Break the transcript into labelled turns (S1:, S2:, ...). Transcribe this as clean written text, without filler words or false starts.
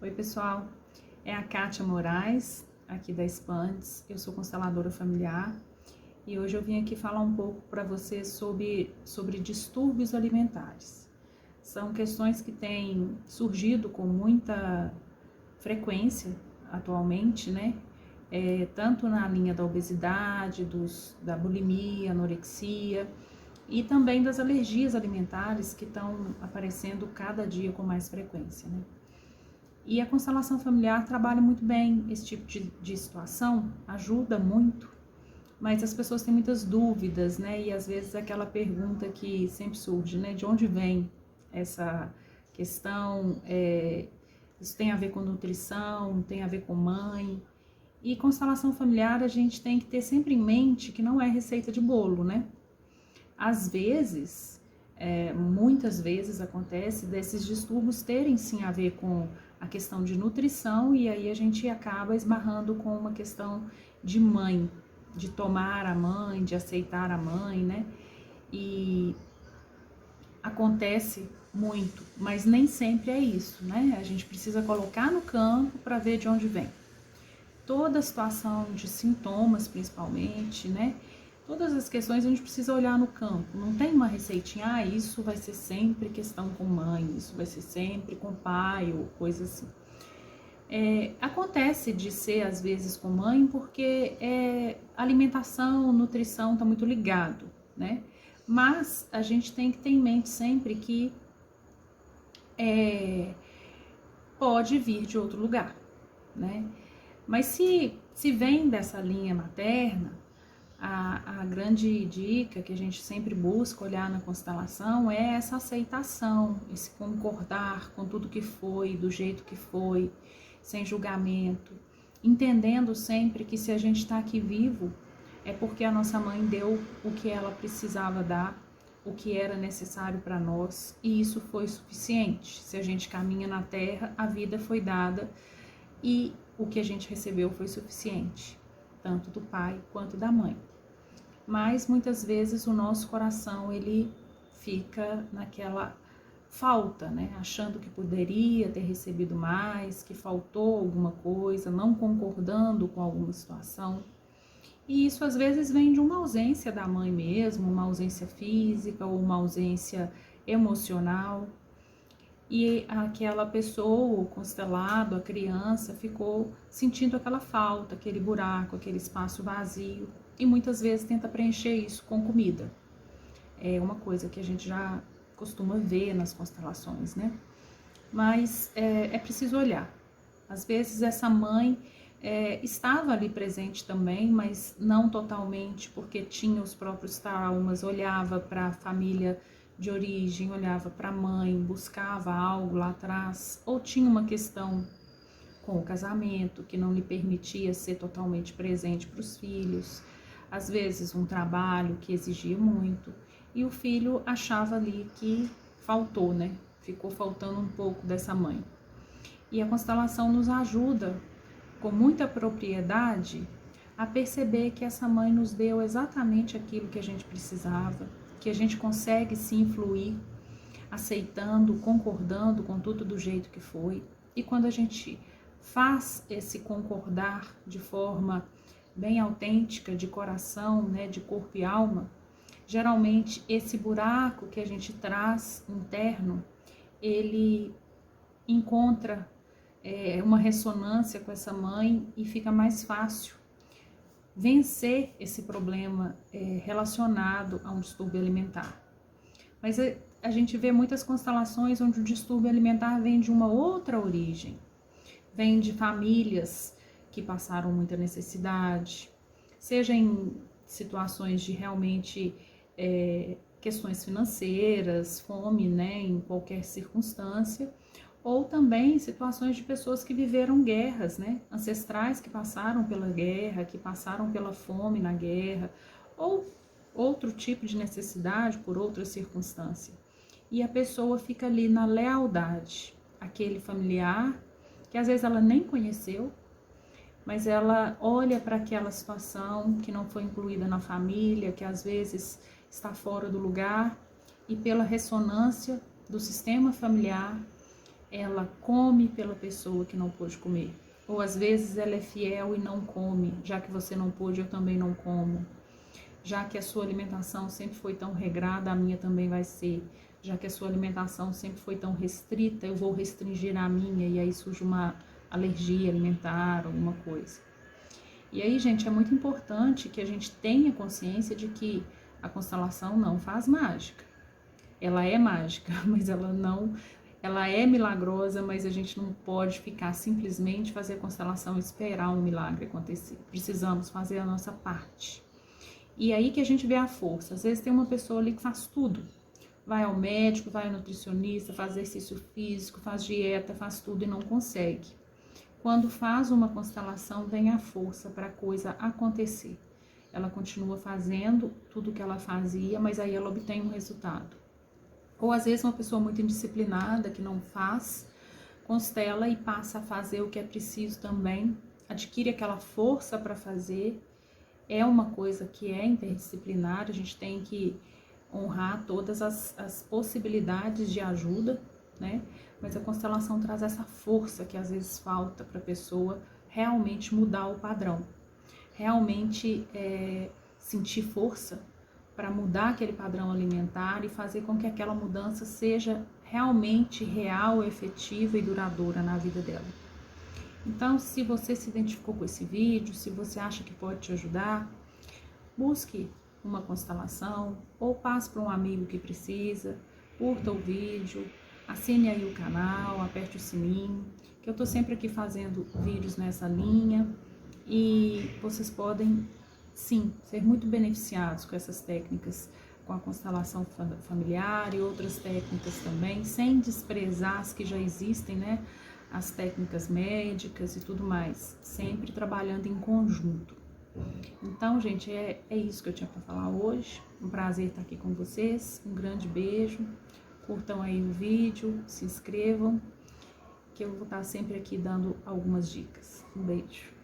S1: Oi, pessoal. É a Kátia Moraes, aqui da Expandes. Eu sou consteladora familiar e hoje eu vim aqui falar um pouco para vocês sobre distúrbios alimentares. São questões que têm surgido com muita frequência atualmente, né? Tanto na linha da obesidade, da bulimia, anorexia e também das alergias alimentares que estão aparecendo cada dia com mais frequência, né? E a constelação familiar trabalha muito bem esse tipo de situação, ajuda muito, mas as pessoas têm muitas dúvidas, né? E às vezes aquela pergunta que sempre surge, né? De onde vem essa questão? Isso tem a ver com nutrição, tem a ver com mãe? E constelação familiar a gente tem que ter sempre em mente que não é receita de bolo, né? Às vezes, muitas vezes acontece desses distúrbios terem sim a ver com a questão de nutrição e aí a gente acaba esbarrando com uma questão de mãe, de tomar a mãe, de aceitar a mãe, né? E acontece muito, mas nem sempre é isso, né? A gente precisa colocar no campo para ver de onde vem. Toda situação de sintomas, principalmente, né? Todas as questões a gente precisa olhar no campo. Não tem uma receitinha, isso vai ser sempre questão com mãe, isso vai ser sempre com pai ou coisa assim. Acontece de ser às vezes com mãe porque alimentação, nutrição tá muito ligado, né? Mas a gente tem que ter em mente sempre que pode vir de outro lugar, né? Mas se vem dessa linha materna, a grande dica que a gente sempre busca olhar na constelação é essa aceitação, esse concordar com tudo que foi, do jeito que foi, sem julgamento, entendendo sempre que se a gente está aqui vivo, é porque a nossa mãe deu o que ela precisava dar, o que era necessário para nós, e isso foi suficiente. Se a gente caminha na Terra, a vida foi dada e o que a gente recebeu foi suficiente, tanto do pai quanto da mãe. Mas muitas vezes o nosso coração ele fica naquela falta, né? Achando que poderia ter recebido mais, que faltou alguma coisa, não concordando com alguma situação. E isso às vezes vem de uma ausência da mãe mesmo, uma ausência física ou uma ausência emocional. E aquela pessoa, o constelado, a criança, ficou sentindo aquela falta, aquele buraco, aquele espaço vazio. E muitas vezes tenta preencher isso com comida. É uma coisa que a gente já costuma ver nas constelações, né? Mas é preciso olhar. Às vezes essa mãe estava ali presente também, mas não totalmente, porque tinha os próprios traumas, olhava para a família de origem, olhava para a mãe, buscava algo lá atrás, ou tinha uma questão com o casamento que não lhe permitia ser totalmente presente para os filhos, às vezes um trabalho que exigia muito, e o filho achava ali que faltou, né? Ficou faltando um pouco dessa mãe. E a constelação nos ajuda com muita propriedade a perceber que essa mãe nos deu exatamente aquilo que a gente precisava, que a gente consegue se influir, aceitando, concordando com tudo do jeito que foi. E quando a gente faz esse concordar de forma bem autêntica, de coração, né, de corpo e alma, geralmente esse buraco que a gente traz interno, ele encontra uma ressonância com essa mãe e fica mais fácil vencer esse problema relacionado a um distúrbio alimentar. Mas a gente vê muitas constelações onde o distúrbio alimentar vem de uma outra origem, vem de famílias que passaram muita necessidade, seja em situações de realmente questões financeiras, fome, né, em qualquer circunstância, ou também situações de pessoas que viveram guerras, né, ancestrais que passaram pela guerra, que passaram pela fome na guerra, ou outro tipo de necessidade por outra circunstância. E a pessoa fica ali na lealdade, aquele familiar que às vezes ela nem conheceu, mas ela olha para aquela situação que não foi incluída na família, que às vezes está fora do lugar, e pela ressonância do sistema familiar, ela come pela pessoa que não pôde comer. Ou às vezes ela é fiel e não come, já que você não pôde, eu também não como. Já que a sua alimentação sempre foi tão regrada, a minha também vai ser. Já que a sua alimentação sempre foi tão restrita, eu vou restringir a minha, e aí surge uma alergia alimentar, alguma coisa. E aí, gente, é muito importante que a gente tenha consciência de que a constelação não faz mágica. Ela é mágica, mas ela é milagrosa, mas a gente não pode ficar simplesmente fazer a constelação e esperar um milagre acontecer. Precisamos fazer a nossa parte. E aí que a gente vê a força. Às vezes tem uma pessoa ali que faz tudo. Vai ao médico, vai ao nutricionista, faz exercício físico, faz dieta, faz tudo e não consegue. Quando faz uma constelação, vem a força para a coisa acontecer. Ela continua fazendo tudo o que ela fazia, mas aí ela obtém um resultado. Ou às vezes uma pessoa muito indisciplinada, que não faz, constela e passa a fazer o que é preciso também, adquire aquela força para fazer. É uma coisa que é interdisciplinar, a gente tem que honrar todas as possibilidades de ajuda, né? Mas a constelação traz essa força que às vezes falta para a pessoa realmente mudar o padrão, realmente sentir força para mudar aquele padrão alimentar e fazer com que aquela mudança seja realmente real, efetiva e duradoura na vida dela. Então, se você se identificou com esse vídeo, se você acha que pode te ajudar, busque uma constelação ou passe para um amigo que precisa, curta o vídeo, assine aí o canal, aperte o sininho, que eu tô sempre aqui fazendo vídeos nessa linha e vocês podem, sim, ser muito beneficiados com essas técnicas, com a constelação familiar e outras técnicas também, sem desprezar as que já existem, né? As técnicas médicas e tudo mais, sempre trabalhando em conjunto. Então, gente, é isso que eu tinha para falar hoje. Um prazer estar aqui com vocês. Um grande beijo. Curtam aí o vídeo, se inscrevam, que eu vou estar sempre aqui dando algumas dicas. Um beijo.